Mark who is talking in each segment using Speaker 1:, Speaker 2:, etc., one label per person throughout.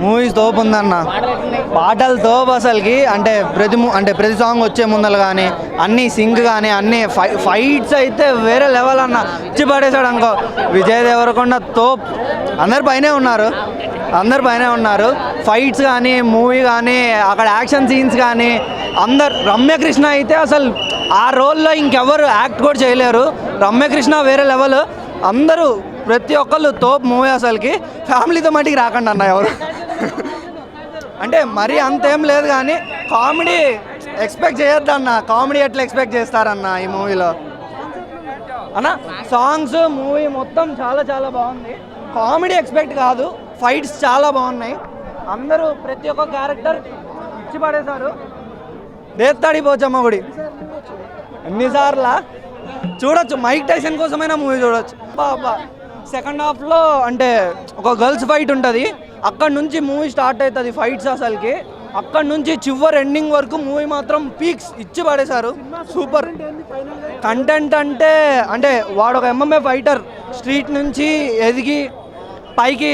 Speaker 1: Movies తోపు ఉందన్న, పాటలు తోపు అసలుకి. అంటే ప్రతి సాంగ్ వచ్చే ముందలు కానీ అన్నీ సింగ్ కానీ అన్నీ ఫైట్స్ అయితే వేరే లెవెల్ అన్న. ఇచ్చి పడేశాడు అనుకో. విజయ్ దేవరకొండ తోప్. అందరి పైనే ఉన్నారు. ఫైట్స్ కానీ మూవీ కానీ అక్కడ యాక్షన్ సీన్స్ కానీ రమ్యకృష్ణ అయితే అసలు ఆ రోల్లో ఇంకెవరు యాక్ట్ కూడా చేయలేరు. రమ్యకృష్ణ వేరే లెవెల్. అందరూ ప్రతి ఒక్కళ్ళు తోపు మూవీ అసలుకి. ఫ్యామిలీతో మటుకి రాకండి అన్న ఎవరు. అంటే మరీ అంతేం లేదు కానీ కామెడీ ఎక్స్పెక్ట్ చేయొద్దు అన్న. కామెడీ ఎట్లా ఎక్స్పెక్ట్ చేస్తారన్న ఈ మూవీలో అన్న. సాంగ్స్ మూవీ మొత్తం చాలా చాలా బాగుంది. కామెడీ ఎక్స్పెక్ట్ కాదు, ఫైట్స్ చాలా బాగున్నాయి. అందరూ ప్రతి ఒక్క క్యారెక్టర్ ఇచ్చి పడేశారు. దేత్తాడి పోచమ్మ గుడి ఎన్నిసార్లా చూడొచ్చు. మైక్ టైసన్ కోసమైనా మూవీ చూడొచ్చు. బాబా సెకండ్ హాఫ్లో అంటే ఒక గర్ల్స్ ఫైట్ ఉంటుంది. అక్కడ నుంచి మూవీ స్టార్ట్ అవుతుంది ఫైట్స్ అసలుకి. అక్కడ నుంచి చివరి ఎండింగ్ వరకు మూవీ మాత్రం పీక్స్ ఇచ్చి పడేశారు. Super content. అంటే వాడు ఒక MMA ఫైటర్, స్ట్రీట్ నుంచి ఎదిగి పైకి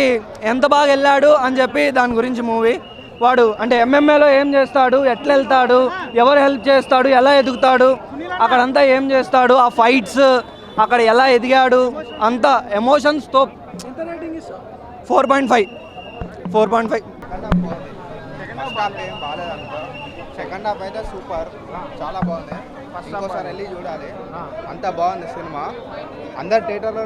Speaker 1: ఎంత బాగా వెళ్ళాడు అని చెప్పి దాని గురించి మూవీ. వాడు అంటే MMAలో ఏం చేస్తాడు, ఎట్లా వెళ్తాడు, ఎవరు హెల్ప్ చేస్తాడు, ఎలా ఎదుగుతాడు, అక్కడంతా ఏం చేస్తాడు, ఆ ఫైట్స్ అక్కడ ఎలా ఎదిగాడు, అంతా ఎమోషన్స్తో 4.5.
Speaker 2: సెకండ్ హాఫ్ అయితే సూపర్, చాలా బాగుంది. ఇంకోసారి వెళ్ళి చూడాలి, అంత బాగుంది సినిమా. అందరు థియేటర్లో